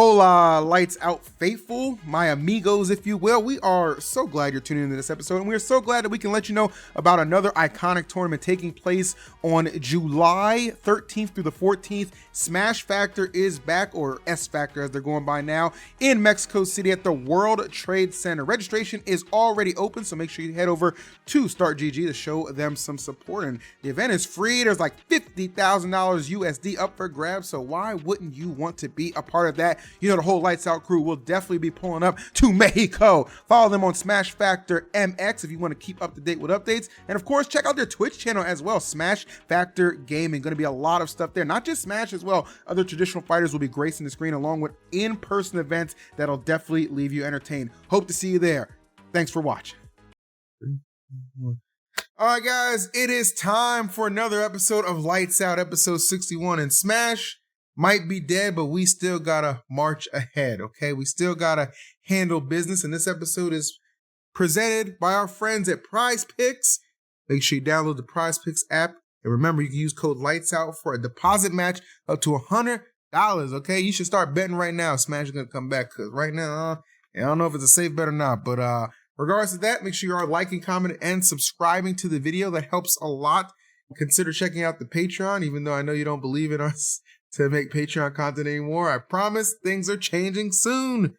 Hola, lights out faithful, my amigos, if you will. We are so glad you're tuning into this episode, and we're so glad that we can let you know about another iconic tournament taking place on July 13th through the 14th. SmashFactor is back, or S-Factor as they're going by now, in Mexico City at the World Trade Center. Registration is already open, so make sure you head over to StartGG to show them some support. And the event is free. There's like $50,000 USD up for grabs, so why wouldn't you want to be a part of that? You know, the whole Lights Out crew will definitely be pulling up to Mexico. Follow them on SmashFactor MX if you want to keep up to date with updates. And of course, check out their Twitch channel as well, SmashFactor Gaming. Going to be a lot of stuff there, not just Smash as well. Other traditional fighters will be gracing the screen along with in-person events that'll definitely leave you entertained. Hope to see you there. Thanks for watching. All right, guys, it is time for another episode of Lights Out, episode 61. And Smash might be dead, but we still gotta march ahead, okay? We still gotta handle business, and this episode is presented by our friends at Prize Picks. Make sure you download the Prize Picks app, and remember, you can use code LIGHTSOUT for a deposit match up to $100, okay? You should start betting right now. Smash is gonna come back, because right now, I don't know if it's a safe bet or not, but regardless of that, make sure you are liking, commenting, and subscribing to the video. That helps a lot. Consider checking out the Patreon, even though I know you don't believe in us to make Patreon content anymore. I promise things are changing soon.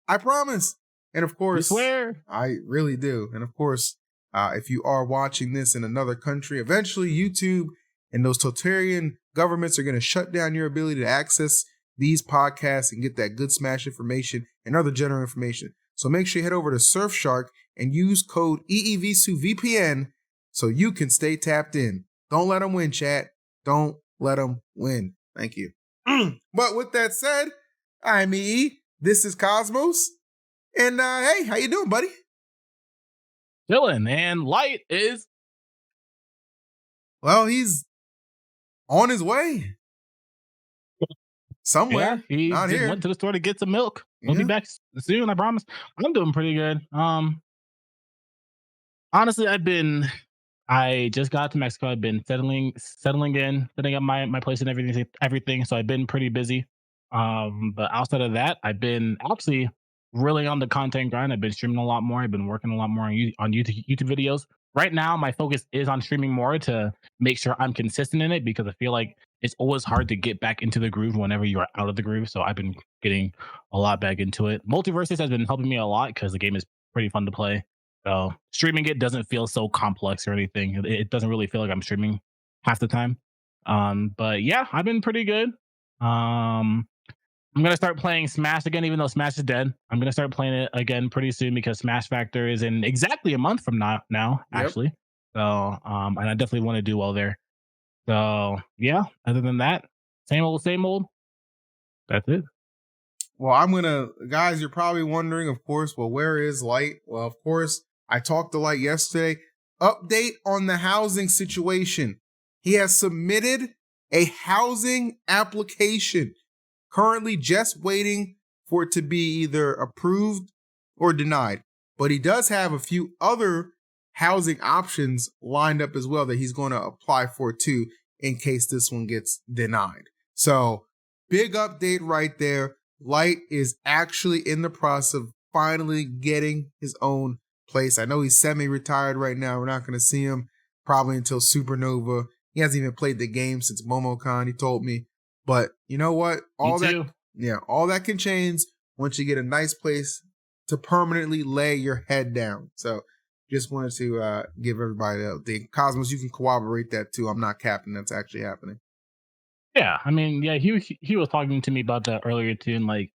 I promise. And of course, you swear. I really do. And of course, if you are watching this in another country, eventually YouTube and those totalitarian governments are going to shut down your ability to access these podcasts and get that good Smash information and other general information. So make sure you head over to Surfshark and use code EEVSUVPN so you can stay tapped in. Don't let them win, chat. Don't let them win. Thank you. But with that said, I'm EE. This is Cosmos. And hey, how you doing, buddy? Chilling, and Light is... Well, he's on his way. Somewhere. Yeah, he not just here. went to the store to get some milk. We'll be back soon, I promise. I'm doing pretty good. Honestly, I just got to Mexico. I've been settling in, setting up my place and everything. So I've been pretty busy. But outside of that, I've been actually really on the content grind. I've been streaming a lot more. I've been working a lot more on YouTube videos. Right now, my focus is on streaming more to make sure I'm consistent in it, because I feel like it's always hard to get back into the groove whenever you are out of the groove. So I've been getting a lot back into it. MultiVersus has been helping me a lot because the game is pretty fun to play. So streaming it doesn't feel so complex or anything. It doesn't really feel like I'm streaming half the time. But yeah, I've been pretty good. I'm gonna start playing Smash again, even though Smash is dead. I'm gonna start playing it again pretty soon because SmashFactor is in exactly a month from now actually. So and I definitely want to do well there. So yeah, other than that, same old. That's it. Well, guys, you're probably wondering, of course, well, where is Light? Well, of course, I talked to Light yesterday. Update on the housing situation. He has submitted a housing application. Currently just waiting for it to be either approved or denied. But he does have a few other housing options lined up as well that he's going to apply for too, in case this one gets denied. So big update right there. Light is actually in the process of finally getting his own place. I know he's semi-retired right now. We're not going to see him probably until Supernova. He hasn't even played the game since MomoCon, he told me. But you know what? All that can change once you get a nice place to permanently lay your head down. So just wanted to give everybody the update. Cosmos, you can corroborate that too. I'm not capping. That's actually happening. Yeah, I mean, yeah, he was talking to me about that earlier too, and like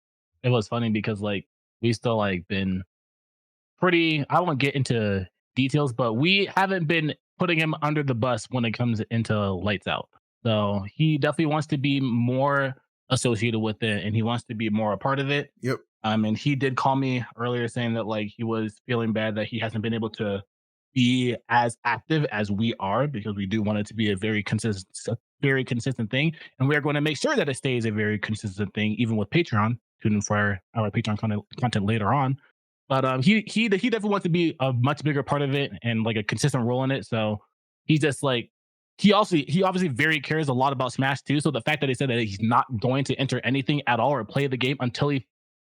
it was funny because like we still like been pretty. I won't get into details, but we haven't been putting him under the bus when it comes into Lights Out. So he definitely wants to be more associated with it, and he wants to be more a part of it. Yep. And he did call me earlier saying that like he was feeling bad that he hasn't been able to be as active as we are, because we do want it to be a very consistent thing, and we are going to make sure that it stays a very consistent thing, even with Patreon. Tune in for our Patreon content later on. But he definitely wants to be a much bigger part of it and like a consistent role in it. So he's just like he obviously very cares a lot about Smash too. So the fact that they said that he's not going to enter anything at all or play the game until he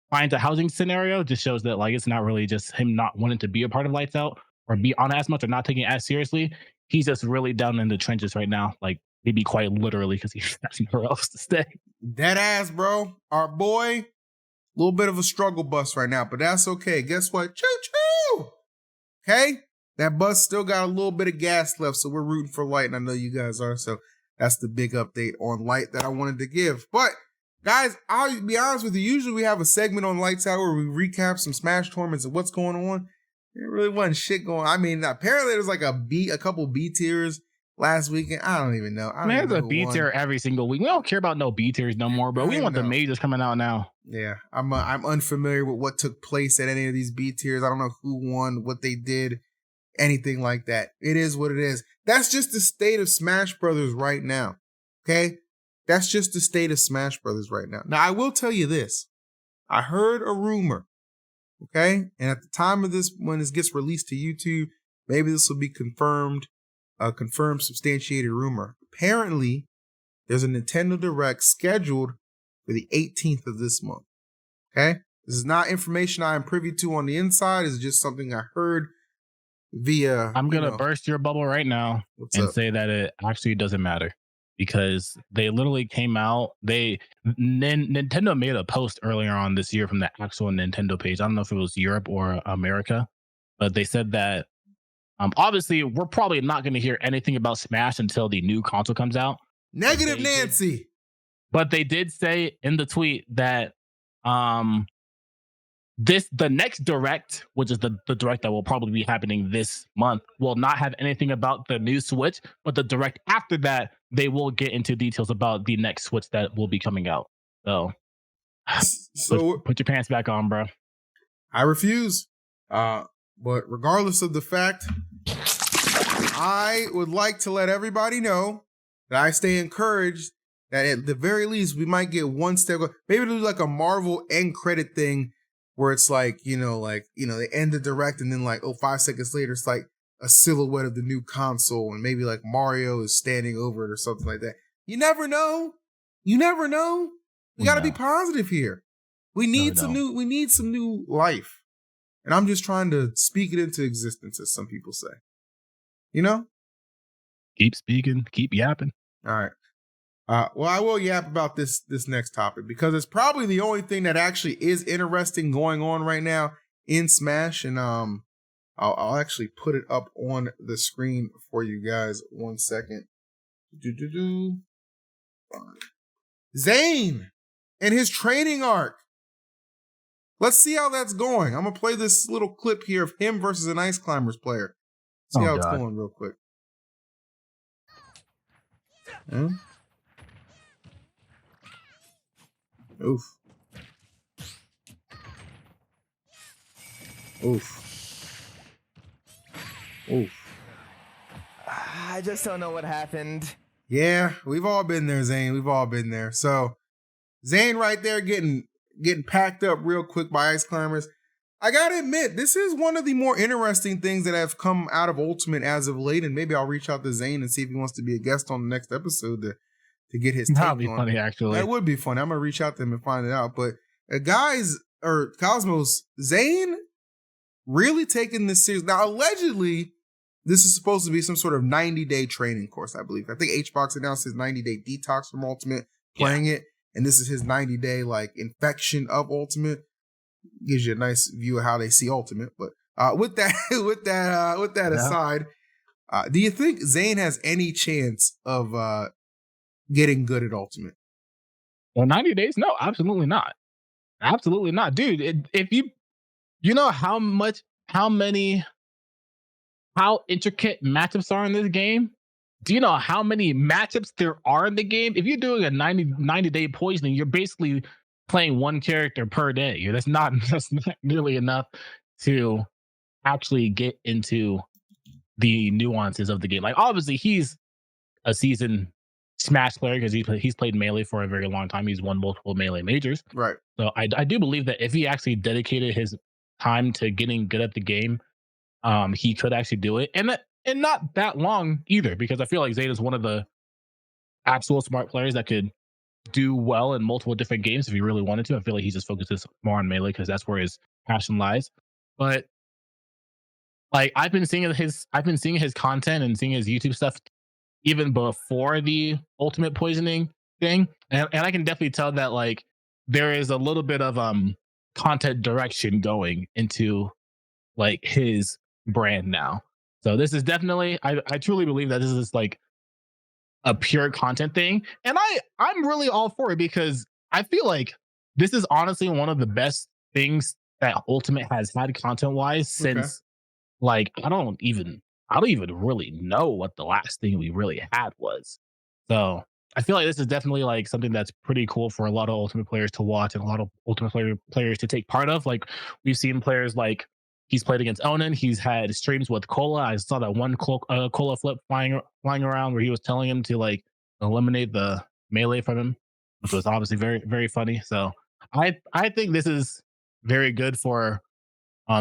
finds a housing scenario just shows that like it's not really just him not wanting to be a part of Lights Out or be on as much or not taking it as seriously. He's just really down in the trenches right now, like maybe quite literally because he has nowhere else to stay. Dead ass, bro. Our boy, a little bit of a struggle bus right now, but that's okay. Guess what? Choo choo. Okay, that bus still got a little bit of gas left, so we're rooting for Light, and I know you guys are. So that's the big update on Light that I wanted to give. But guys, I'll be honest with you. Usually we have a segment on Lights Out where we recap some Smash tournaments and what's going on. There really wasn't shit going on. I mean, apparently there's like a couple B tiers last weekend. I don't even know. There's a B tier every single week. We don't care about no B tiers no more, bro. We want the majors coming out now. Yeah, I'm unfamiliar with what took place at any of these B tiers. I don't know who won, what they did, anything like that. It is what it is. That's just the state of Smash Brothers right now. Okay? That's just the state of Smash Brothers right now. Now, I will tell you this. I heard a rumor. Okay? And at the time of this, when this gets released to YouTube, maybe this will be confirmed, substantiated rumor. Apparently, there's a Nintendo Direct scheduled for the 18th of this month. Okay? This is not information I am privy to on the inside. It's just something I heard via... I'm going to burst your bubble right now and say that it actually doesn't matter. Because they literally came out, Nintendo made a post earlier on this year from the actual Nintendo page. I don't know if it was Europe or America, but they said that obviously we're probably not going to hear anything about Smash until the new console comes out. Negative Nancy. But they did say in the tweet that the next Direct, which is the Direct that will probably be happening this month, will not have anything about the new Switch, but the Direct after that, they will get into details about the next Switch that will be coming out. So put your pants back on, bro. I refuse. But regardless of the fact, I would like to let everybody know that I stay encouraged that at the very least, we might get one step. Maybe do like a Marvel end credit thing where it's like, they end the Direct and then like, 5 seconds later, it's like a silhouette of the new console and maybe like Mario is standing over it or something like that. You never know. You never know. We got to be positive here. We need some new life. And I'm just trying to speak it into existence, as some people say. You know? Keep speaking, keep yapping. All right. Well, I will yap about this next topic because it's probably the only thing that actually is interesting going on right now in Smash, and I'll actually put it up on the screen for you guys. 1 second. ZAIN and his training arc. Let's see how that's going. I'm gonna play this little clip here of him versus an Ice Climbers player. See how it's going real quick. Oof. I just don't know what happened. Yeah, we've all been there, ZAIN. We've all been there. So, ZAIN right there getting packed up real quick by Ice Climbers. I gotta admit, this is one of the more interesting things that have come out of Ultimate as of late, and maybe I'll reach out to ZAIN and see if he wants to be a guest on the next episode to get his take on. That'd be funny, actually. That would be funny. I'm gonna reach out to him and find it out. But Cosmos, ZAIN really taking this serious. Now, allegedly, this is supposed to be some sort of 90-day training course, I believe. I think HBox announced his 90-day detox from Ultimate, playing it, and this is his 90-day like infection of Ultimate. Gives you a nice view of how they see Ultimate. But with that aside, do you think ZAIN has any chance of getting good at Ultimate? Well, 90 days? No, absolutely not. Absolutely not, dude. If you know how intricate matchups are in this game. Do you know how many matchups there are in the game? If you're doing a 90-day poisoning, you're basically playing one character per day. That's not nearly enough to actually get into the nuances of the game. Like, obviously, he's a seasoned Smash player because he's played Melee for a very long time. He's won multiple Melee majors. Right. So I do believe that if he actually dedicated his time to getting good at the game, he could actually do it. And and not that long either, because I feel like ZAIN is one of the actual smart players that could do well in multiple different games if he really wanted to. I feel like he just focuses more on melee because that's where his passion lies. But like I've been seeing his content and seeing his YouTube stuff even before the ultimate poisoning thing, and I can definitely tell that like there is a little bit of content direction going into like his brand now. So this is definitely, I truly believe that this is like a pure content thing, and I'm really all for it because I feel like this is honestly one of the best things that Ultimate has had content wise since like I don't even really know what the last thing we really had was. So I feel like this is definitely like something that's pretty cool for a lot of Ultimate players to watch and a lot of Ultimate players to take part of. Like we've seen players like he's played against Onan. He's had streams with Cola. I saw that one Cola flip flying around where he was telling him to like eliminate the melee from him, which was obviously very, very funny. So I think this is very good for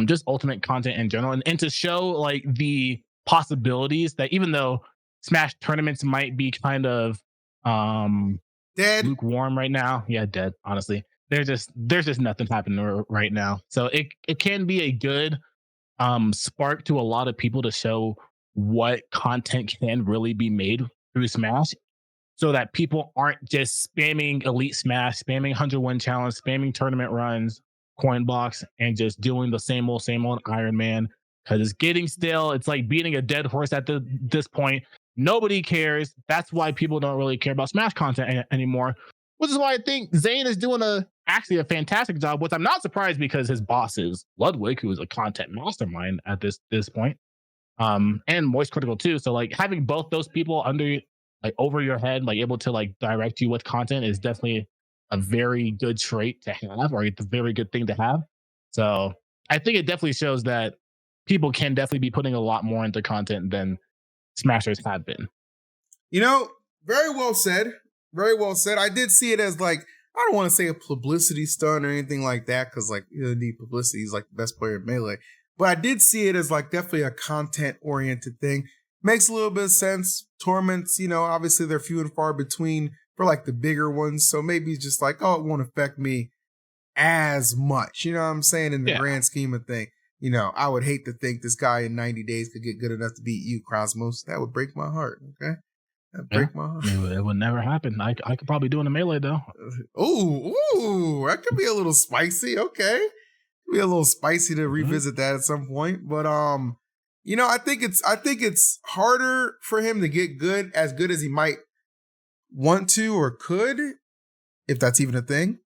just Ultimate content in general, and to show like the possibilities that even though Smash tournaments might be kind of dead, lukewarm right now, dead, honestly, there's just nothing happening right now. So it can be a good spark to a lot of people to show what content can really be made through Smash, so that people aren't just spamming Elite Smash, spamming 100-win challenge, spamming tournament runs, coin box, and just doing the same old Iron Man, because it's getting stale. It's like beating a dead horse at this point. Nobody cares. That's why people don't really care about Smash content anymore, which is why I think ZAIN is doing actually a fantastic job, which I'm not surprised because his boss is Ludwig, who is a content mastermind at this point, and Moist Critical too. So like having both those people over your head, like able to like direct you with content is definitely a very good trait to have, or it's a very good thing to have. So I think it definitely shows that people can definitely be putting a lot more into content than Smashers have been. Very well said. Very well said. I did see it as like, I don't want to say a publicity stunt or anything like that, because like the publicity is like the best player in Melee. But I did see it as like definitely a content oriented thing. Makes a little bit of sense. Tournaments, obviously they're few and far between for like the bigger ones. So maybe it's just like, it won't affect me as much. You know what I'm saying? In the grand scheme of thing. I would hate to think this guy in 90 days could get good enough to beat you, Cosmos. That would break my heart. Okay. That'd break my heart. It would never happen. I could probably do it in a Melee though. Ooh, that could be a little spicy. Okay. Be a little spicy to revisit that at some point. But I think it's harder for him to get as good as he might want to or could, if that's even a thing,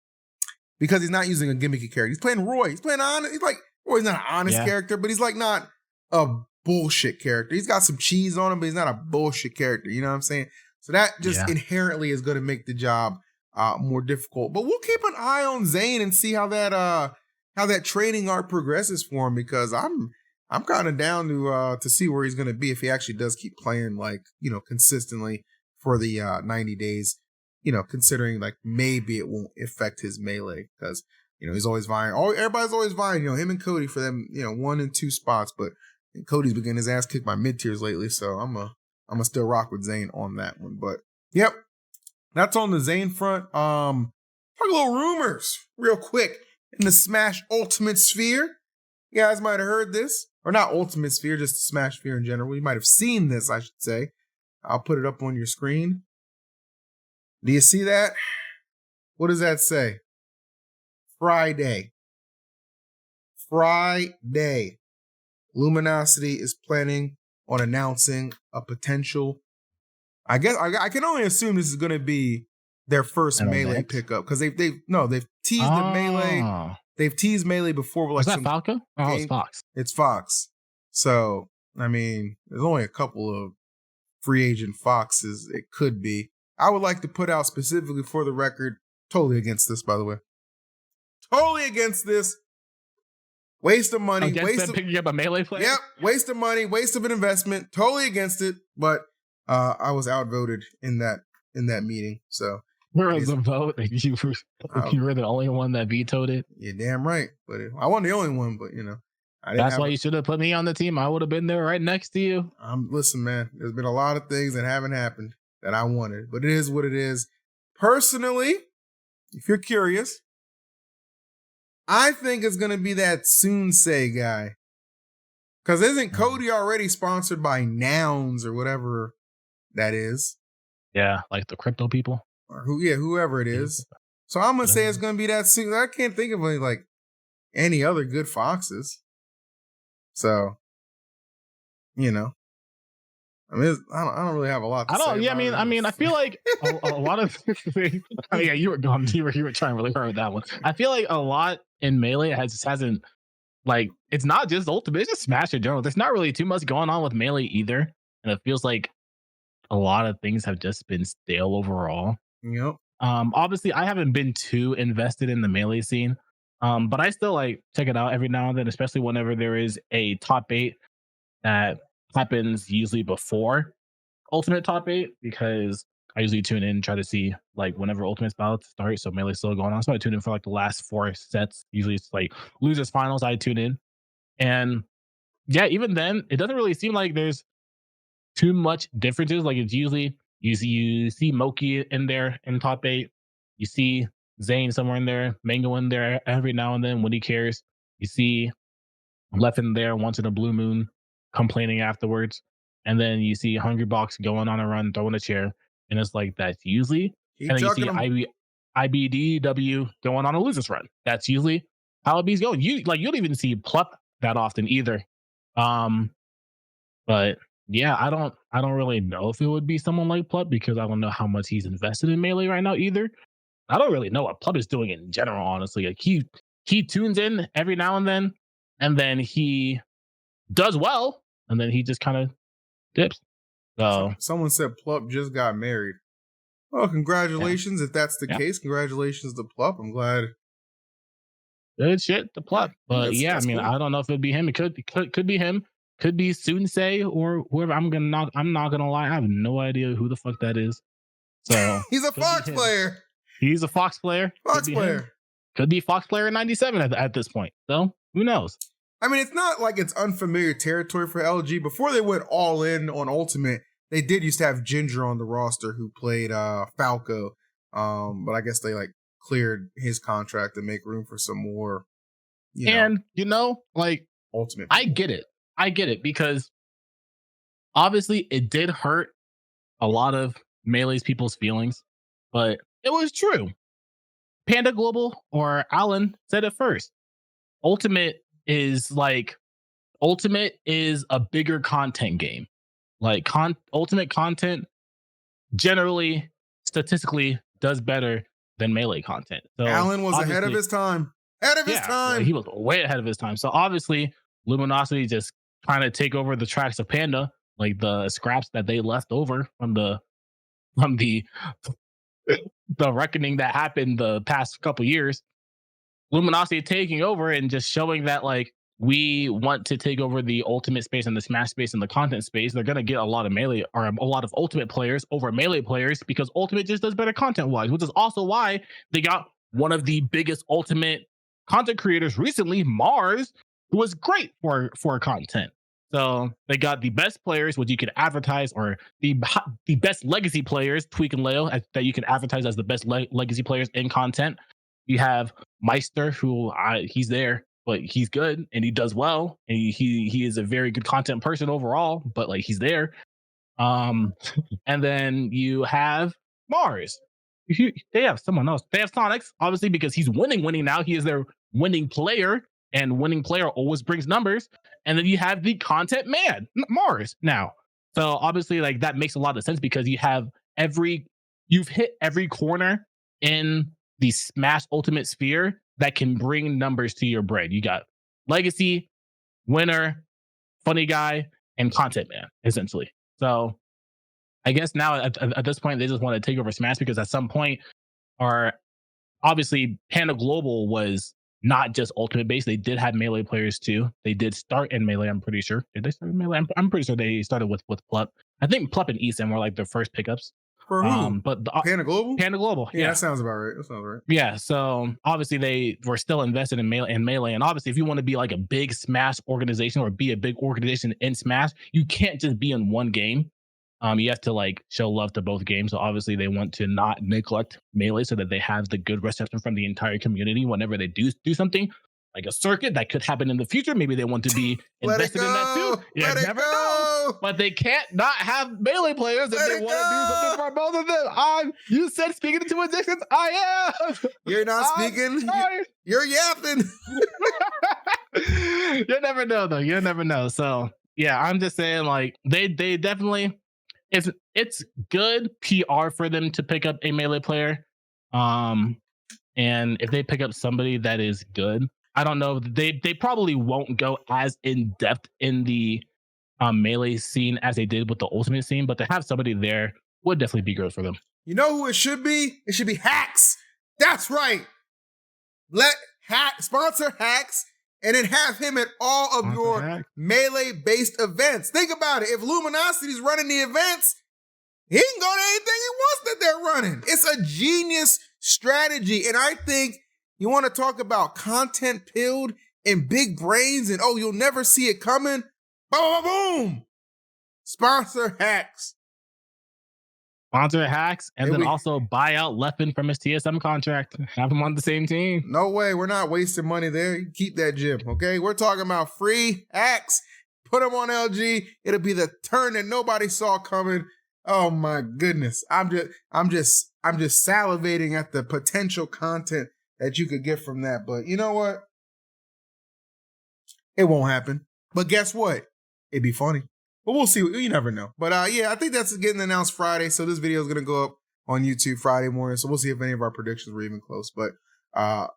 because he's not using a gimmicky character. He's playing Roy. He's playing honest. He's like, Roy's not an honest character, but he's like not a bullshit character. He's got some cheese on him, but he's not a bullshit character. You know what I'm saying? So that just inherently is going to make the job more difficult. But we'll keep an eye on ZAIN and see how that training arc progresses for him, because I'm kind of down to see where he's going to be if he actually does keep playing like, consistently for the 90 days, considering like maybe it won't affect his melee, because, he's always vying. Everybody's always vying, him and Cody for them, 1 and 2 spots. But Cody's been getting his ass kicked by mid-tiers lately. So I'm going to still rock with ZAIN on that one. But yep, that's on the ZAIN front. Talk a little rumors real quick in the Smash Ultimate sphere. You guys might have heard this. Or not Ultimate Sphere, just the Smash Sphere in general. You might have seen this, I should say. I'll put it up on your screen. Do you see that? What does that say? Friday. Luminosity is planning on announcing a potential. I guess I can only assume this is going to be their first Melee pickup, because they've teased the Melee. They've teased Melee before. Was that Falco? Oh, it's Fox. It's Fox. So, I mean, there's only a couple of free agent Foxes it could be. I would like to put out specifically for the record, totally against this, by the way. Totally against this. Waste of money. Picking up a Melee player? Yep. Waste of money. Waste of an investment. Totally against it. But I was outvoted in that meeting. So. Where was the vote? You were the only one that vetoed it? You're damn right. But I wasn't the only one, but That's why you should have put me on the team. I would have been there right next to you. Listen, man, there's been a lot of things that haven't happened that I wanted, but it is what it is. Personally, if you're curious, I think it's going to be that Soonsay guy. Because isn't Cody already sponsored by Nouns or whatever that is? Yeah, like the crypto people. Or whoever it is. So I'm going to say it's going to be that Soonsay. I can't think of any other good Foxes. So, I mean, I don't really have a lot to say. Yeah, I mean, I feel like a lot of. Yeah, you were gone. You were trying really hard with that one. I feel like a lot in Melee hasn't like, it's not just Ultimate, it's just Smash in general. There's not really too much going on with Melee either, and it feels like a lot of things have just been stale overall. Yep. Obviously, I haven't been too invested in the Melee scene, but I still check it out every now and then, especially whenever there is a top 8 that happens usually before Ultimate top 8, because I usually tune in and try to see whenever Ultimate's about to start. So Melee's still going on. So I tune in for the last 4 sets. Usually it's losers finals. I tune in. And yeah, even then, it doesn't really seem like there's too much differences. It's usually you see Moki in there in top 8. You see ZAIN somewhere in there, Mango in there every now and then when he cares. You see Left in there once in a blue moon complaining afterwards. And then you see Hungry Box going on a run, throwing a chair. And it's that's usually. And then you see IBDW going on a losers run. That's usually how LB's going. You don't even see Plup that often either. But yeah, I don't really know if it would be someone like Plup, because I don't know how much he's invested in Melee right now either. I don't really know what Plup is doing in general, honestly. He tunes in every now and then he does well, and then he just kind of dips. So someone said Plup just got married. Well, congratulations. If that's the case, congratulations to Plup. I'm glad. Good shit to Plup. But that's cool. I don't know if it'd be him. It could be him. Could be Soonsay or whoever. I'm not gonna lie. I have no idea who the fuck that is. So he's a Fox player. He's a Fox player. Could be Fox player 97 at this point. So who knows? I mean, it's not like it's unfamiliar territory for LG. Before they went all in on Ultimate, they did used to have Ginger on the roster who played Falco. But I guess they cleared his contract to make room for some more. Ultimate. I get it because obviously it did hurt a lot of Melee's people's feelings, but it was true. Panda Global or Alan said it first. Ultimate is a bigger content game. Ultimate content generally statistically does better than Melee content. So Alan was ahead of his time. He was way ahead of his time. So obviously Luminosity just trying to take over the tracks of Panda, the scraps that they left over from the reckoning that happened the past couple years. Luminosity taking over and just showing that we want to take over the Ultimate space and the Smash space and the content space. They're gonna get a lot of Melee or a lot of Ultimate players over Melee players because Ultimate just does better content wise, which is also why they got one of the biggest Ultimate content creators recently, Mars, who was great for content. So they got the best players, which you can advertise, or the best legacy players, Tweak and Leo, that you can advertise as the best legacy players in content. You have Meister, who he's there, but he's good and he does well, and he is a very good content person overall. But he's there. And then you have Mars. They have someone else. They have Sonics, obviously, because he's winning now. He is their winning player, and winning player always brings numbers. And then you have the content man, Mars, now. So obviously, that makes a lot of sense because you've hit every corner in the Smash Ultimate sphere that can bring numbers to your bread. You got legacy, winner, funny guy, and content man, essentially. So I guess now at this point, they just want to take over Smash because at some point, obviously Panda Global was not just Ultimate based. They did have Melee players too. They did start in Melee, I'm pretty sure. Did they start in Melee? I'm pretty sure they started with Plup. I think Plup and Eason were their first pickups. For who? But Panda Global? Panda Global. Yeah, that sounds about right. That sounds right. Yeah, so obviously they were still invested in Melee, and obviously if you want to be like a big Smash organization or be a big organization in Smash, you can't just be in one game. You have to like show love to both games. So obviously they want to not neglect Melee so that they have the good reception from the entire community whenever they do something like a circuit that could happen in the future. Maybe they want to be invested in that too. You never know. But they can't not have Melee players if they want to do something for both of them. You said speaking into existence. I am. You're not speaking. You're yapping. You never know, though. You never know. So yeah, I'm just saying, like they definitely. It's good PR for them to pick up a Melee player, and if they pick up somebody that is good, I don't know. They probably won't go as in depth in the Melee scene as they did with the Ultimate scene, but to have somebody there would definitely be good for them. You know who it should be? It should be Hacks. That's right. Let sponsor Hacks, and then have him at all of your Melee-based events. Think about it. If Luminosity's running the events, he can go to anything he wants that they're running. It's a genius strategy. And I think you want to talk about content pilled and big brains and, oh, you'll never see it coming. Boom, boom, boom. Sponsor Hacks. Sponsor Hacks, and then also buy out Leffen from his TSM contract. Have him on the same team. No way. We're not wasting money there. You keep that gym, okay? We're talking about FreeHax. Put him on LG. It'll be the turn that nobody saw coming. Oh my goodness. I'm just salivating at the potential content that you could get from that. But you know what? It won't happen. But guess what? It'd be funny. But we'll see. You never know. But yeah, I think that's getting announced Friday. So this video is going to go up on YouTube Friday morning. So we'll see if any of our predictions were even close. But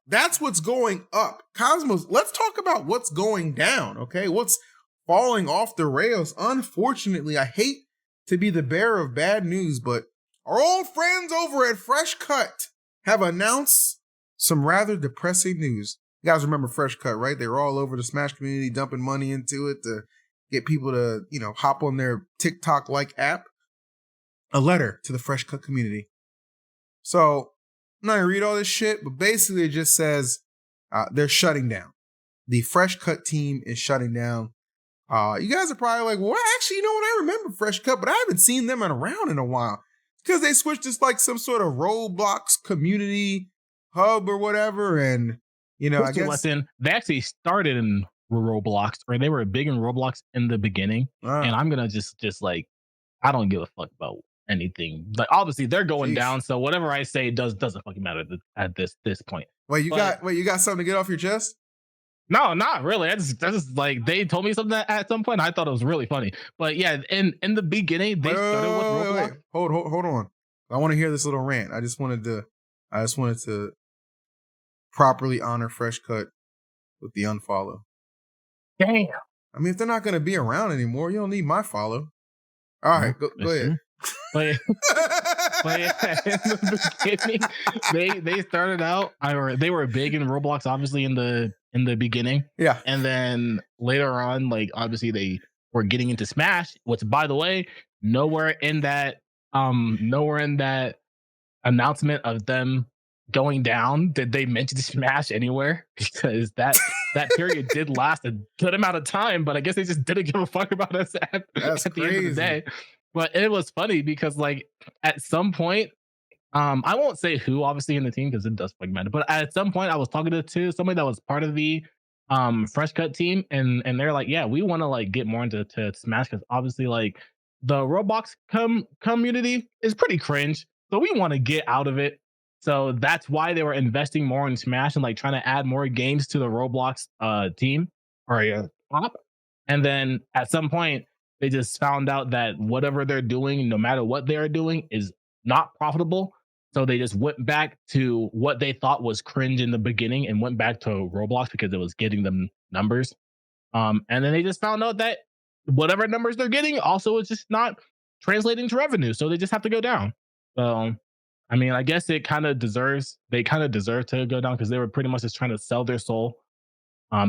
that's what's going up. Cosmos, let's talk about what's going down. Okay. What's falling off the rails. Unfortunately, I hate to be the bearer of bad news, but our old friends over at FreshCut have announced some rather depressing news. You guys remember FreshCut, right? They were all over the Smash community, dumping money into it to get people to, hop on their TikTok-like app. A letter to the FreshCut community. So, I'm not going to read all this shit, but basically it just says they're shutting down. The FreshCut team is shutting down. You guys are probably like, well, actually, you know what? I remember FreshCut, but I haven't seen them around in a while. Because they switched to like some sort of Roblox community hub or whatever. And, I guess. They actually started in Roblox, or they were big in Roblox in the beginning. And I'm going to just like, I don't give a fuck about anything. Like, obviously, they're going down. So whatever I say doesn't fucking matter at this point. Wait, you got something to get off your chest? No, not really. That's just like they told me something at some point. I thought it was really funny. But yeah, in the beginning, they started with Roblox. Hold on. I want to hear this little rant. I just wanted to properly honor FreshCut with the unfollow. Damn. I mean, if they're not going to be around anymore, you don't need my follow. All right, go ahead. But yeah, in the beginning, they started out. They were big in Roblox, obviously in the beginning. Yeah, and then later on, like obviously they were getting into Smash. Which, by the way, nowhere in that announcement of them going down did they mention Smash anywhere, because that period did last a good amount of time. But I guess they just didn't give a fuck about us at the end of the day. But it was funny because, like, at some point, I won't say who, obviously, in the team, because it does fucking matter. But at some point, I was talking to somebody that was part of the FreshCut team, and they're like, "Yeah, we want to like get more into Smash, because obviously, like, the Roblox community is pretty cringe, so we want to get out of it. So that's why they were investing more in Smash and like trying to add more games to the Roblox team or app. And then at some point, they just found out that whatever they're doing, no matter what they are doing, is not profitable. So they just went back to what they thought was cringe in the beginning and went back to Roblox because it was getting them numbers. And then they just found out that whatever numbers they're getting also is just not translating to revenue. So they just have to go down. So, I mean, I guess they kind of deserve to go down, because they were pretty much just trying to sell their soul.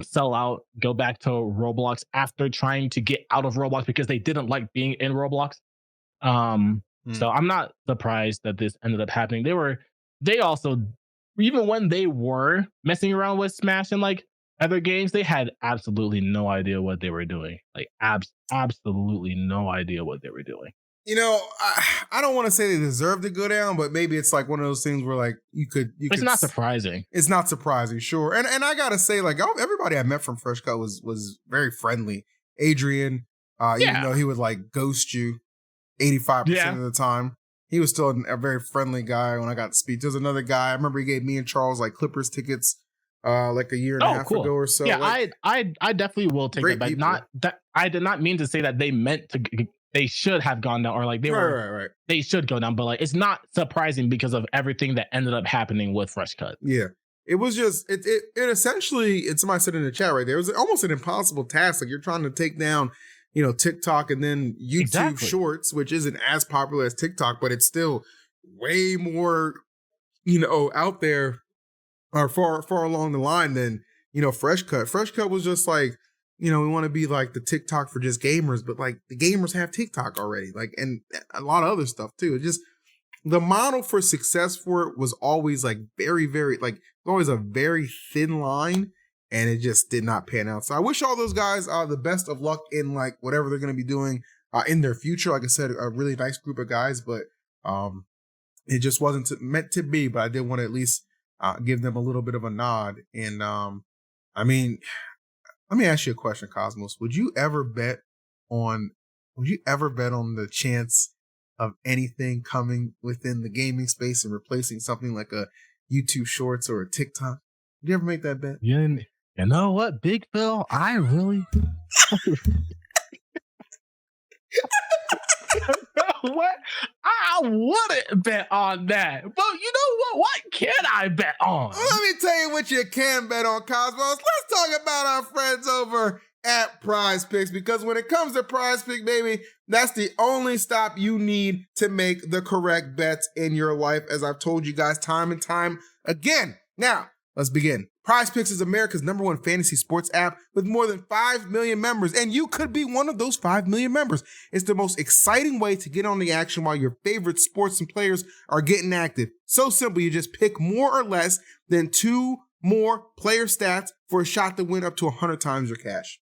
Sell out, go back to Roblox after trying to get out of Roblox because they didn't like being in Roblox. So I'm not surprised that this ended up happening. They also, even when they were messing around with Smash and like other games, they had absolutely no idea what they were doing. Like absolutely no idea what they were doing. You know, I don't want to say they deserve to go down, but maybe it's like one of those things where like you could. It's not surprising. It's not surprising, sure. And I gotta say, like everybody I met from FreshCut was very friendly. Adrian, even though he would like ghost you 85% of the time, he was still a very friendly guy when I got to speak. There's another guy. I remember he gave me and Charles like Clippers tickets like a year and a half ago or so. Yeah, like, I definitely will take it, but not that I did not mean to say that they meant to. They should have gone down, or like they were. Right. They should go down, but like it's not surprising because of everything that ended up happening with FreshCut. Yeah, it was just it essentially. It's somebody said in the chat right there. It was almost an impossible task. Like you're trying to take down, TikTok and then YouTube Shorts, which isn't as popular as TikTok, but it's still way more, out there or far along the line than FreshCut. FreshCut was just like. We want to be like the TikTok for just gamers, but like the gamers have TikTok already, like, and a lot of other stuff too. It just, the model for success for it was always like very, very, like always a very thin line, and it just did not pan out. So I wish all those guys the best of luck in like whatever they're going to be doing in their future. Like I said, a really nice group of guys, but it just wasn't meant to be. But I did want to at least give them a little bit of a nod. And I mean, let me ask you a question, Cosmos. Would you ever bet on the chance of anything coming within the gaming space and replacing something like a YouTube Shorts or a TikTok? Did you ever make that bet? Yeah, you know what, Big Phil? I really what? I wouldn't bet on that. But you know what? What can I bet on? Let me tell you what you can bet on, Cosmos. Let's talk about our friends over at Prize Picks, because when it comes to Prize Pick, baby, that's the only stop you need to make the correct bets in your life, as I've told you guys time and time again. Now, let's begin. Prize Picks is America's #1 fantasy sports app with more than 5 million members, and you could be one of those 5 million members. It's the most exciting way to get on the action while your favorite sports and players are getting active. So simple, you just pick more or less than 2 more player stats for a shot to win up to 100 times your cash.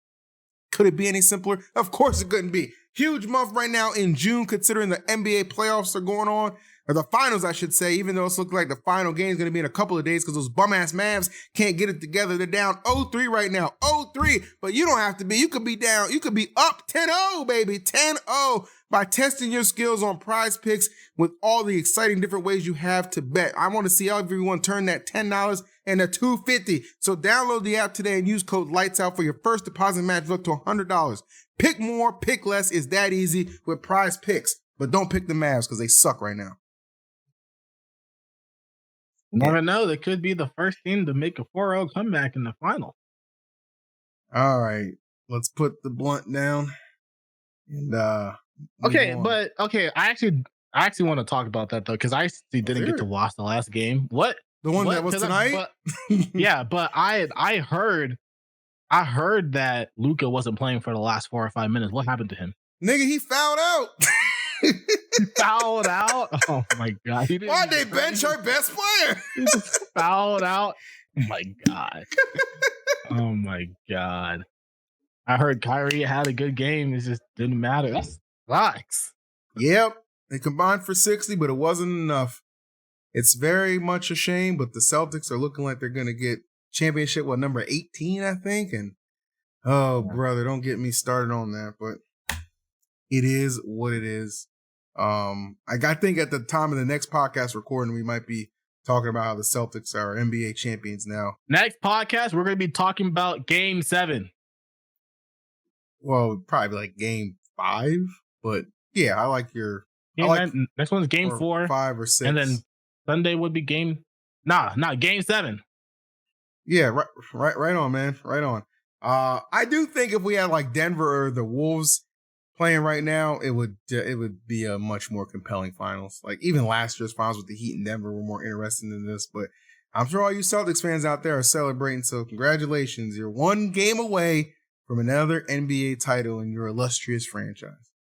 Could it be any simpler? Of course it couldn't be. Huge month right now in June, considering the NBA playoffs are going on. Or the finals, I should say, even though it's looking like the final game is going to be in a couple of days because those bum-ass Mavs can't get it together. They're down 0-3 right now. 0-3. But you don't have to be. You could be down. You could be up 10-0, baby. 10-0 by testing your skills on Prize Picks with all the exciting different ways you have to bet. I want to see everyone turn that $10 into $250. So download the app today and use code LIGHTSOUT for your first deposit match up to $100. Pick more, pick less. It's that easy with Prize Picks. But don't pick the Mavs because they suck right now. Never know. They could be the first team to make a 4-0 comeback in the final. All right. Let's put the blunt down. And okay. I actually want to talk about that though, because I actually didn't get to watch the last game. What? The one that was tonight? Yeah, but I heard that Luka wasn't playing for the last 4 or 5 minutes. What happened to him? Nigga, he fouled out. Fouled out? Oh my god! Why'd they bench our best player? He just fouled out. Oh my god! Oh my god! I heard Kyrie had a good game. It just didn't matter. That sucks. Yep, they combined for 60, but it wasn't enough. It's very much a shame, but the Celtics are looking like they're gonna get championship number 18, I think. And brother, don't get me started on that. But it is what it is. I think at the time of the next podcast recording, we might be talking about how the Celtics are NBA champions now. Next podcast, we're going to be talking about Game 7. Well, probably like Game 5, but yeah, I like your. Next one's Game 4, 5 or 6, and then Sunday would be Game 7. Yeah, right on, man, right on. I do think if we had like Denver or the Wolves playing right now, it would be a much more compelling finals. Like even last year's finals with the Heat and Denver were more interesting than this. But I'm sure all you Celtics fans out there are celebrating. So congratulations, you're 1 game away from another NBA title in your illustrious franchise.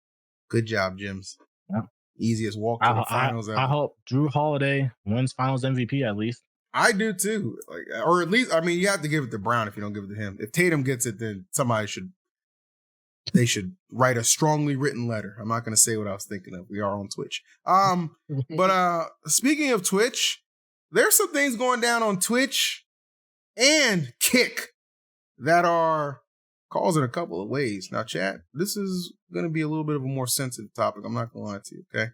Good job, Jims. Yeah. Easiest walk to the finals ever. I hope Drew Holiday wins Finals MVP at least. I do too. Like, or at least, I mean, you have to give it to Brown if you don't give it to him. If Tatum gets it, then they should write a strongly written letter. I'm not going to say what I was thinking of. We are on Twitch. But speaking of Twitch, there's some things going down on Twitch and Kick that are causing a couple of waves. Now, chat, this is going to be a little bit of a more sensitive topic. I'm not going to lie to you, okay?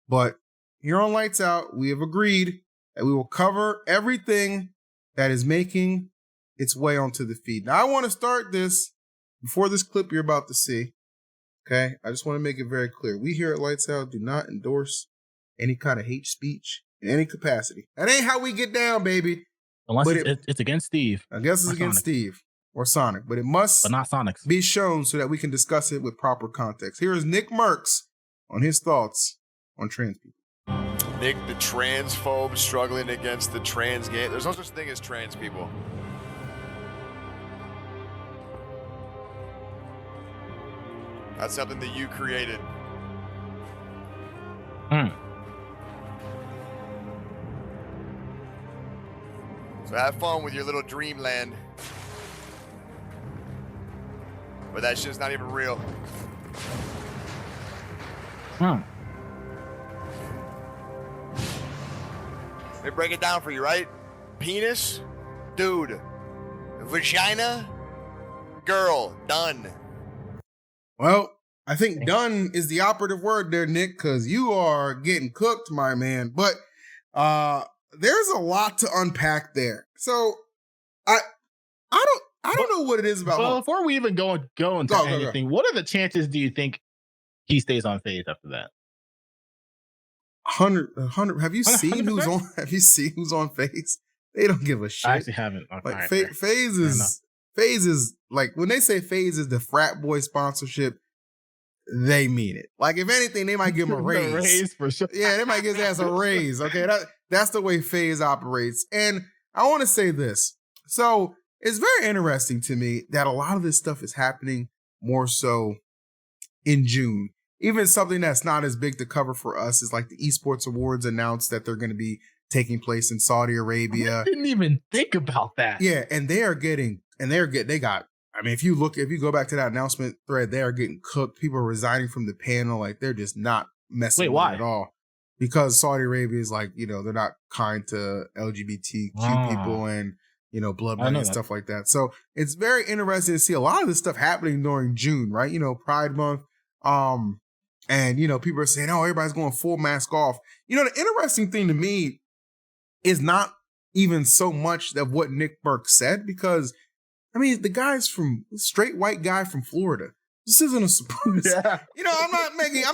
But here on Lights Out, we have agreed that we will cover everything that is making its way onto the feed. Now, I want to start this before this clip you're about to see, okay? I just want to make it very clear. We here at Lights Out do not endorse any kind of hate speech in any capacity. That ain't how we get down, baby. Unless it's against Steve. I guess it's against Steve or Sonic, but it must not Sonic's. Be shown so that we can discuss it with proper context. Here is NICKMERCS on his thoughts on trans people. Nick, the transphobe struggling against the trans game. There's no such thing as trans people. That's something that you created. So have fun with your little dreamland. But that shit's not even real. Let me break it down for you, right? Penis, dude. Vagina, girl, done. Well, I think done is the operative word there, Nick, because you are getting cooked, my man. But there's a lot to unpack there. So I don't know what it is about. Well, before we even go into anything, what are the chances do you think he stays on FaZe after that? 100. Have you seen 100%? who's on? Have you seen who's on FaZe? They don't give a shit. I actually haven't. Like FaZe is like when they say FaZe is the frat boy sponsorship, they mean it. Like if anything, they might give him a raise. A raise for sure. Yeah, they might give his ass a raise. Okay, that's the way FaZe operates. And I want to say this. So it's very interesting to me that a lot of this stuff is happening more so in June. Even something that's not as big to cover for us is like the Esports Awards announced that they're going to be taking place in Saudi Arabia. I didn't even think about that. Yeah, and they got, I mean, if you go back to that announcement thread, they are getting cooked. People are resigning from the panel. Like they're just not messing with it at all. Because Saudi Arabia is like, they're not kind to LGBTQ people and, blood money and stuff like that. So it's very interesting to see a lot of this stuff happening during June, right? Pride Month. And, people are saying, oh, everybody's going full mask off. The interesting thing to me is not even so much of what NICKMERCS said, because, I mean, the guy's from straight white guy from Florida. This isn't a surprise. Yeah. I'm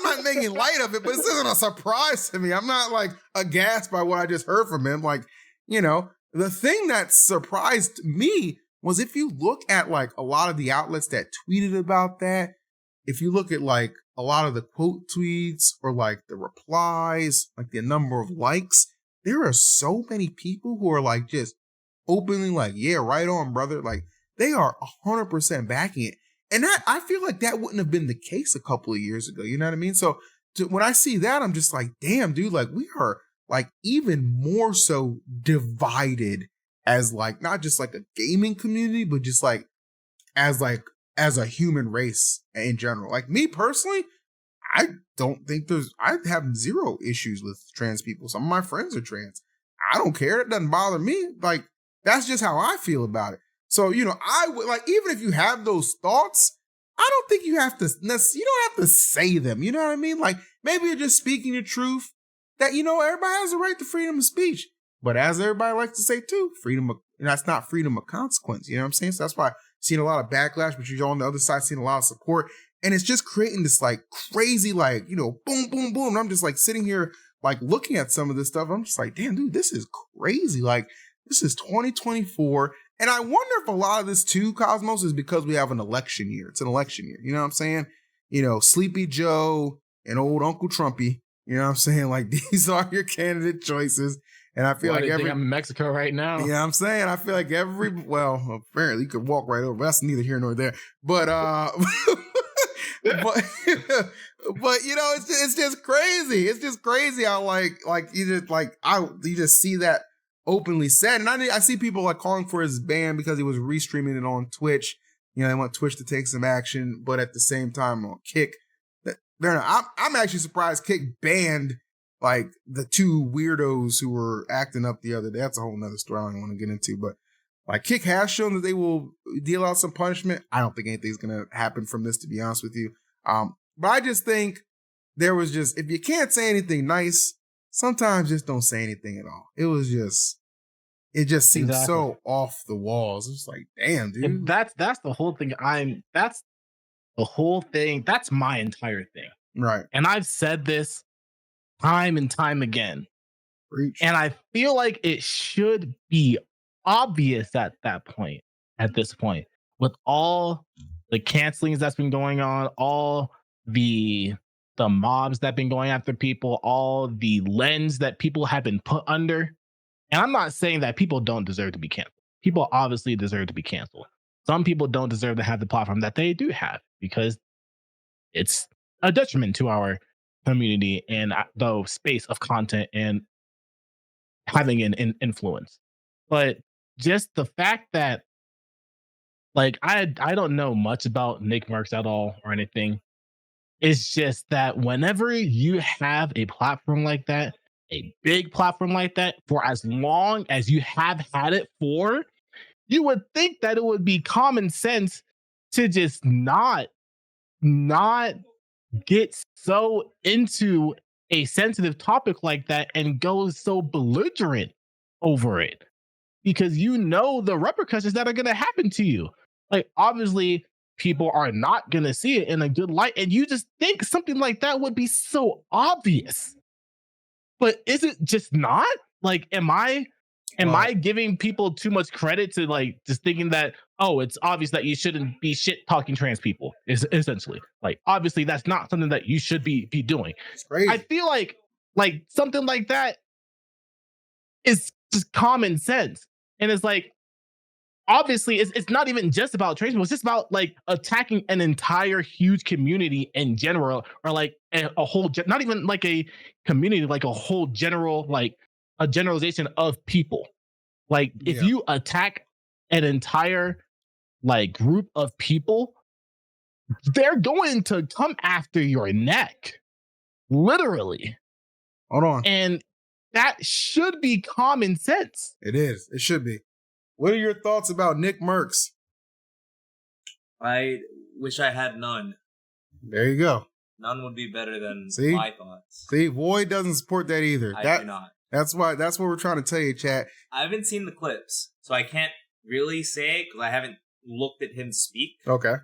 not making light of it, but this isn't a surprise to me. I'm not like aghast by what I just heard from him. Like, the thing that surprised me was if you look at like a lot of the outlets that tweeted about that, if you look at like a lot of the quote tweets or like the replies, like the number of likes, there are so many people who are like just openly like, yeah, right on, brother. Like they are 100% backing it. And that, I feel like that wouldn't have been the case a couple of years ago. You know what I mean? So when I see that, I'm just like, damn, dude, like we are like even more so divided as like, not just like a gaming community, but just like as a human race in general. Like me personally, I have zero issues with trans people. Some of my friends are trans. I don't care. It doesn't bother me. Like, that's just how I feel about it. So, I would like, even if you have those thoughts, I don't think you don't have to say them. You know what I mean? Like, maybe you're just speaking the truth that, everybody has a right to freedom of speech. But as everybody likes to say too, that's not freedom of consequence. You know what I'm saying? So that's why I've seen a lot of backlash, but you're on the other side seeing a lot of support. And it's just creating this like crazy, like, boom, boom, boom. And I'm just like sitting here, like looking at some of this stuff. I'm just like, damn, dude, this is crazy. Like, this is 2024. And I wonder if a lot of this too, Cosmos, is because we have an election year. It's an election year. You know what I'm saying? Sleepy Joe and old Uncle Trumpy. You know what I'm saying? Like, these are your candidate choices. And I feel like I'm in Mexico right now. You know what I'm saying? I feel like apparently you could walk right over. That's neither here nor there. But but you know, it's just crazy. It's just crazy how you just see that openly said. And I see people like calling for his ban because he was restreaming it on Twitch. You know, they want Twitch to take some action, but at the same time on Kick, I'm actually surprised Kick banned like the two weirdos who were acting up the other day. That's a whole nother story I don't want to get into, but like Kick has shown that they will deal out some punishment. I don't think anything's going to happen from this, to be honest with you. But I just think there was just, if you can't say anything nice, sometimes just don't say anything at all. It just seems so off the walls. It's like, damn, dude. And that's the whole thing. That's the whole thing. That's my entire thing. Right. And I've said this time and time again. Preach. And I feel like it should be obvious at this point, with all the cancelings that's been going on, all the mobs that have been going after people, all the lens that people have been put under. And I'm not saying that people don't deserve to be canceled. People obviously deserve to be canceled. Some people don't deserve to have the platform that they do have because it's a detriment to our community and the space of content and having an influence. But just the fact that, like, I don't know much about NICKMERCS at all or anything. It's just that whenever you have a platform like that, a big platform like that, for as long as you have had it for, you would think that it would be common sense to just not get so into a sensitive topic like that and go so belligerent over it, because you know the repercussions that are going to happen to you. Like, obviously people are not going to see it in a good light, and you just think something like that would be so obvious. But is it just not? Like, am I giving people too much credit to, like, just thinking that, oh, it's obvious that you shouldn't be shit talking trans people, is essentially, like, obviously that's not something that you should be doing. It's crazy. I feel like something like that is just common sense. And it's like, obviously it's not even just about trans people, it's just about like attacking an entire huge community in general, or like a whole, not even like a community, like a whole general, like a generalization of people. Like, if you attack an entire like group of people, they're going to come after your neck, literally. Hold on. And that should be common sense. It is. It should be. What are your thoughts about NICKMERCS? I wish I had none. There you go. None would be better than See? my thoughts. See, Void doesn't support that either. I do not. That's what we're trying to tell you, chat. I haven't seen the clips, so I can't really say because I haven't looked at him speak. Okay.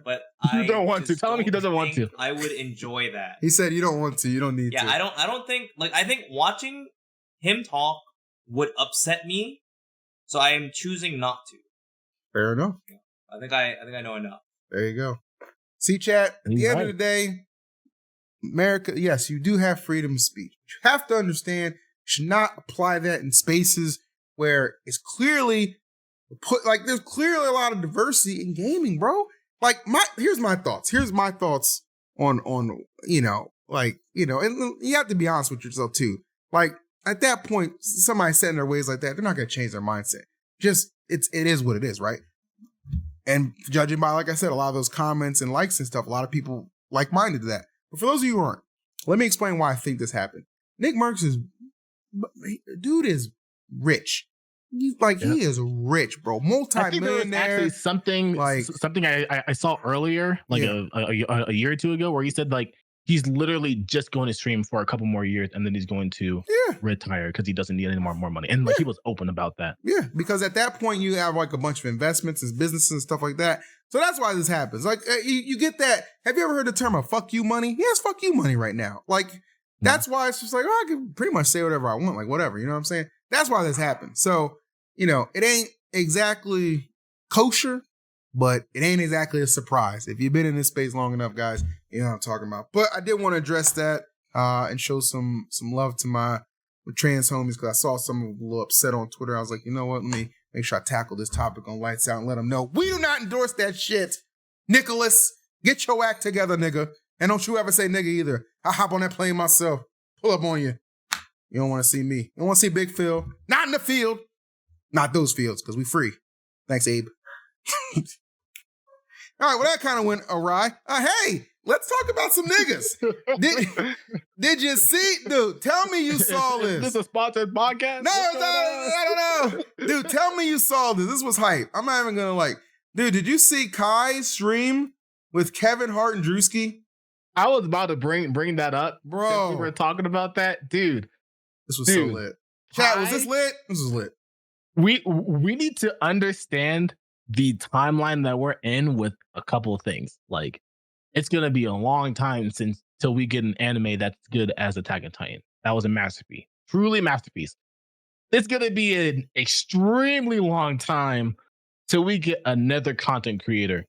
But You don't want to. Tell him he doesn't want to. I would enjoy that. He said you don't want to. You don't need to. Yeah, I don't think, like, I think watching him talk would upset me, so I am choosing not to. Fair enough. I think I know enough. There you go. See, chat, at the end of the day, America, yes, you do have freedom of speech. You have to understand, you should not apply that in spaces where it's clearly there's clearly a lot of diversity in gaming, bro. Like, here's my thoughts. Here's my thoughts on and you have to be honest with yourself too. Like, at that point, somebody set in their ways like that, they're not going to change their mindset. Just, it is what it is, right? And judging by, like I said, a lot of those comments and likes and stuff, a lot of people like-minded to that. But for those of you who aren't, let me explain why I think this happened. NICKMERCS dude is rich. He is rich, bro. Multi-millionaire. Actually, something I saw earlier, like a year or two ago, where he said, like, he's literally just going to stream for a couple more years and then he's going to retire because he doesn't need any more money. And like, he was open about that. Yeah, because at that point you have like a bunch of investments and businesses and stuff like that. So that's why this happens. Like, you get that. Have you ever heard the term of fuck you money? He has fuck you money right now. Like, that's why it's just like, I can pretty much say whatever I want. Like, whatever, you know what I'm saying? That's why this happens. So, it ain't exactly kosher, but it ain't exactly a surprise. If you've been in this space long enough, guys, you know what I'm talking about. But I did want to address that and show some love to my trans homies, because I saw some of them a little upset on Twitter. I was like, you know what? Let me make sure I tackle this topic on Lights Out and let them know we do not endorse that shit, Nicholas. Get your act together, nigga. And don't you ever say nigga either. I hop on that plane myself. Pull up on you. You don't want to see me. You don't want to see Big Phil. Not in the field. Not those fields, because we free. Thanks, Abe. All right, well, that kind of went awry. Hey, let's talk about some niggas. Did you see, dude, tell me you saw this. Is this a sponsored podcast? No, I don't know. Dude, tell me you saw this. This was hype. I'm not even going to dude, did you see Kai's stream with Kevin Hart and Drewski? I was about to bring that up. Bro. We were talking about that. Dude. This was so lit. Chat, was this lit? This was lit. We need to understand the timeline that we're in with a couple of things. Like, it's gonna be a long time till we get an anime that's good as Attack on Titan. That was a masterpiece, truly masterpiece. It's gonna be an extremely long time till we get another content creator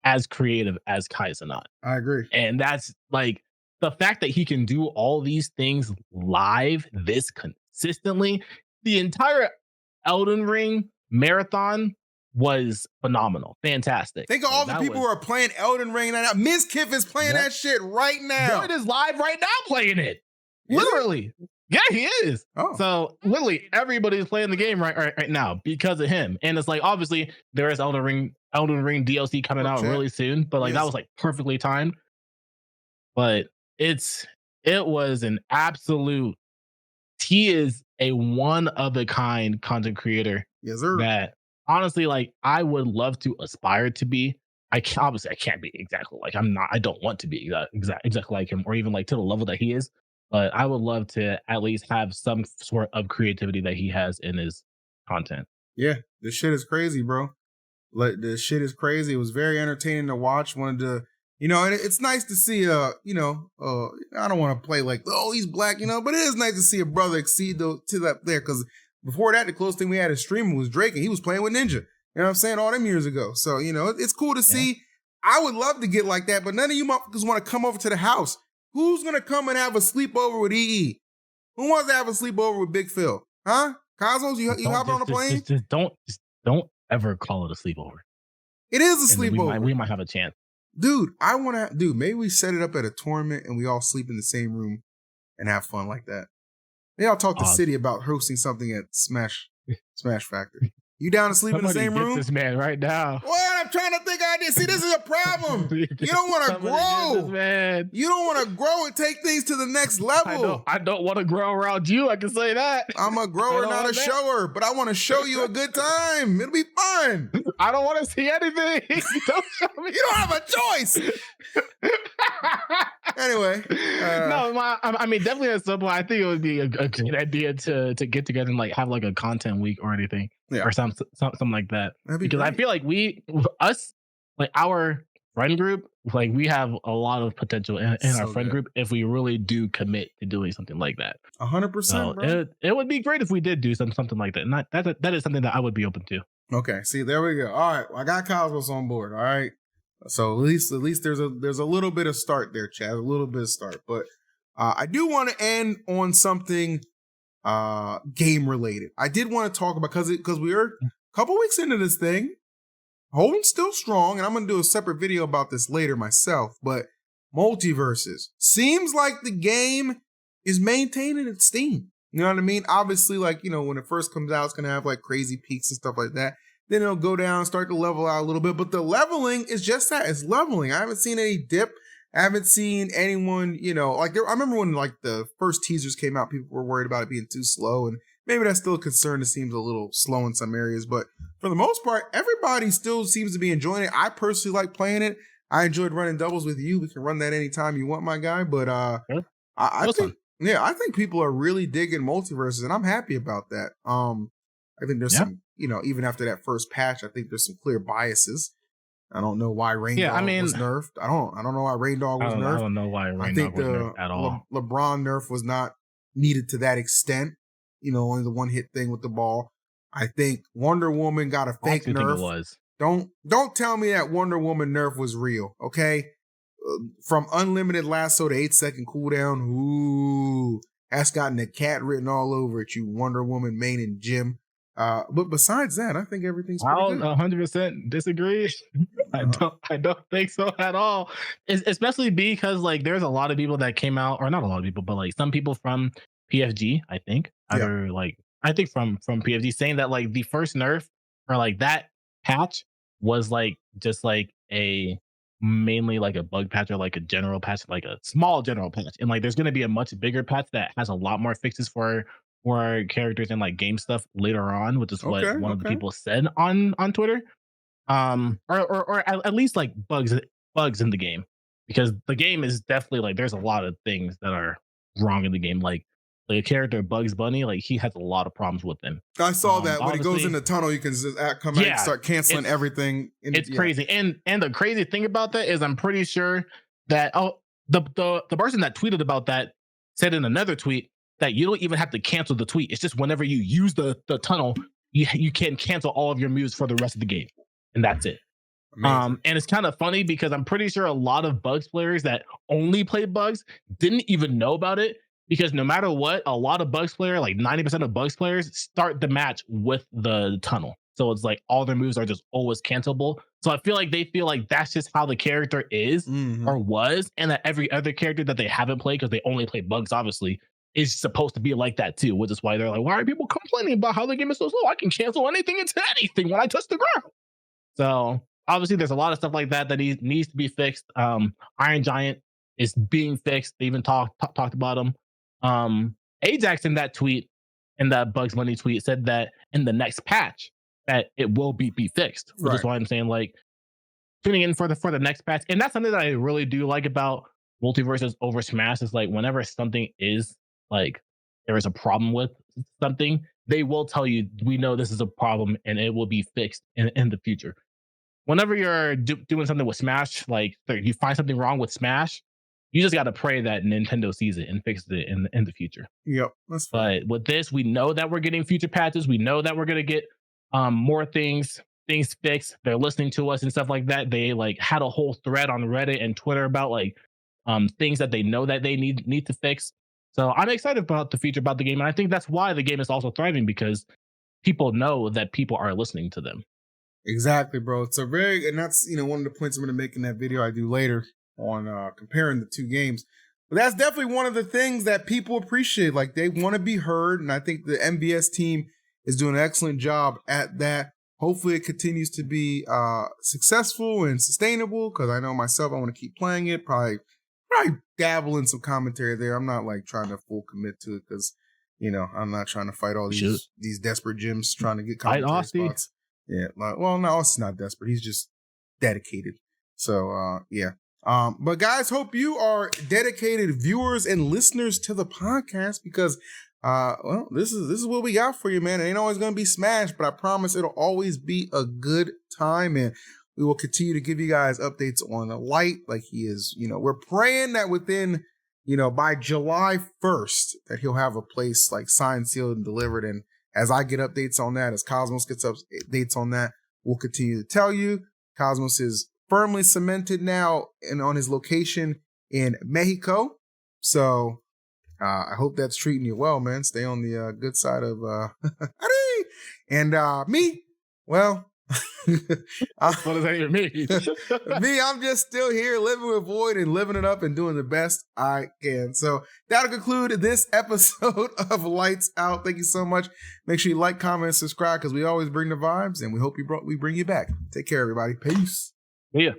as creative as Kai Cenat. I agree, and that's like the fact that he can do all these things live this consistently. The entire Elden Ring marathon was phenomenal. Fantastic. Think of all the people who are playing Elden Ring right now. Ms. Kiff is playing that shit right now. It is live right now playing it. Literally. Yeah, he is. Oh. So literally everybody's playing the game right now because of him. And it's like, obviously there is Elden Ring DLC coming out really soon, but that was perfectly timed. But it was an absolute, he is a one of a kind content creator. Yes, sir. That honestly, I would love to aspire to be. I can't be exactly I don't want to be exactly like him, or even to the level that he is. But I would love to at least have some sort of creativity that he has in his content. Yeah, this shit is crazy, bro. This shit is crazy. It was very entertaining to watch. Wanted to, and it's nice to see, I don't want to play he's black, but it is nice to see a brother exceed to that there, because before that, the closest thing we had as streaming was Drake, and he was playing with Ninja. You know what I'm saying? All them years ago. So, it's cool to see. I would love to get like that, but none of you motherfuckers want to come over to the house. Who's going to come and have a sleepover with EE? Who wants to have a sleepover with Big Phil? Huh? Cosmos, you hopping on a plane? Just don't ever call it a sleepover. It is a sleepover. We might have a chance. Dude, maybe we set it up at a tournament and we all sleep in the same room and have fun like that. Maybe I'll talk to City about hosting something at SmashFactor. You down to sleep in the same room? This man right now. What? I'm trying to think of ideas. See, this is a problem. You don't want to grow. Man. You don't want to grow and take things to the next level. I don't want to grow around you. I can say that. I'm a grower, not a shower, but I want to show you a good time. It'll be fun. I don't want to see anything. Don't show me. You don't have a choice. Anyway. Definitely at some point, I think it would be a good idea to get together and have a content week or anything. Yeah. Or something like that. Because great. I feel like our friend group, we have a lot of potential in our friend group if we really do commit to doing something like that. 100%, bro. It would be great if we did do something like that. And that is something that I would be open to. Okay, see, there we go. All right, well, I got Cosmos on board. All right, so at least there's a little bit of start there, Chad. A little bit of start, but I do want to end on something game related. I did want to talk about because we are a couple weeks into this thing, holding still strong, and I'm gonna do a separate video about this later myself. But MultiVersus seems like the game is maintaining its steam. You know what I mean? Obviously, when it first comes out, it's gonna have crazy peaks and stuff like that. Then it'll go down, start to level out a little bit. But the leveling is just that. It's leveling. I haven't seen any dip. I haven't seen anyone, I remember when the first teasers came out, people were worried about it being too slow, and maybe that's still a concern. It seems a little slow in some areas, but for the most part, everybody still seems to be enjoying it. I personally like playing it. I enjoyed running doubles with you. We can run that anytime you want, my guy. But I think people are really digging MultiVersus, and I'm happy about that. I think there's some, even after that first patch, I think there's some clear biases. I don't know why Rain Dog was nerfed. I don't know why Rain Dog was nerfed. I don't know why Rain Dog was nerfed at all. LeBron nerf was not needed to that extent. Only the one hit thing with the ball. I think Wonder Woman got a fake nerf. It was. Don't tell me that Wonder Woman nerf was real, okay? From unlimited lasso to 8-second cooldown. Ooh, that's gotten a cat written all over it, you Wonder Woman main and Jim. But besides that, I think everything's pretty I'll good. 100% disagree. I don't think so at all. Especially because like there's a lot of people that came out, or not a lot of people, but like some people from PFG, I think, either like I think from PFG saying that like the first nerf or like that patch was like just like a mainly like a bug patch or like a general patch, like a small general patch, and like there's going to be a much bigger patch that has a lot more fixes for characters and like game stuff later on, which is what one of the people said on Twitter. Or at least like bugs in the game, because the game is definitely like there's a lot of things that are wrong in the game. Like a character Bugs Bunny, like he has a lot of problems with him. I saw that when he goes in the tunnel, you can just come out and start canceling everything. It's crazy, and the crazy thing about that is I'm pretty sure that the person that tweeted about that said in another tweet that you don't even have to cancel the tweet. It's just whenever you use the tunnel, you can cancel all of your moves for the rest of the game, and that's it. And it's kind of funny because I'm pretty sure a lot of Bugs players that only play Bugs didn't even know about it, because no matter what, a lot of Bugs players, like 90% of Bugs players, start the match with the tunnel. So it's like all their moves are just always cancelable. So I feel like they feel like that's just how the character is or was, and that every other character that they haven't played, because they only play Bugs, obviously, is supposed to be like that too, which is why they're like, why are people complaining about how the game is so slow? I can cancel anything into anything when I touch the ground. So obviously there's a lot of stuff like that needs to be fixed. Iron Giant is being fixed. They even talked about him. Ajax in that tweet, in that Bugs Bunny tweet, said that in the next patch that it will be fixed, which is why I'm saying like tuning in for the next patch. And that's something that I really do like about MultiVersus over Smash, is like whenever something is like there is a problem with something, they will tell you, we know this is a problem and it will be fixed in the future. Whenever you're doing something with Smash, like you find something wrong with Smash, you just got to pray that Nintendo sees it and fixes it in the future. Yep, that's fine. But with this, we know that we're getting future patches. We know that we're going to get more things fixed. They're listening to us and stuff like that. They like had a whole thread on Reddit and Twitter about like things that they know that they need to fix. So I'm excited about the future, about the game. And I think that's why the game is also thriving, because people know that people are listening to them. Exactly, bro. It's a very, and that's, one of the points I'm going to make in that video I do later on comparing the two games. But that's definitely one of the things that people appreciate. Like, they want to be heard. And I think the MVS team is doing an excellent job at that. Hopefully it continues to be successful and sustainable, because I know myself, I want to keep playing it. Probably dabble in some commentary there. I'm not like trying to full commit to it, because I'm not trying to fight all these desperate gyms trying to get commentary spots. Yeah, well, no, Austin's not desperate. He's just dedicated. So yeah. But guys, hope you are dedicated viewers and listeners to the podcast, because well, this is what we got for you, man. It ain't always gonna be Smash, but I promise it'll always be a good time, and we will continue to give you guys updates on the light, like he is. We're praying that within, by July 1st, that he'll have a place like signed, sealed, and delivered. And as I get updates on that, as Cosmos gets updates on that, we'll continue to tell you. Cosmos is firmly cemented now and on his location in Mexico. So I hope that's treating you well, man. Stay on the good side of and me, well, what does that even mean? Me, I'm just still here living with Void and living it up and doing the best I can. So that'll conclude this episode of Lights Out. Thank you so much. Make sure you like, comment, and subscribe, because we always bring the vibes, and we hope we bring you back. Take care, everybody. Peace. Yeah.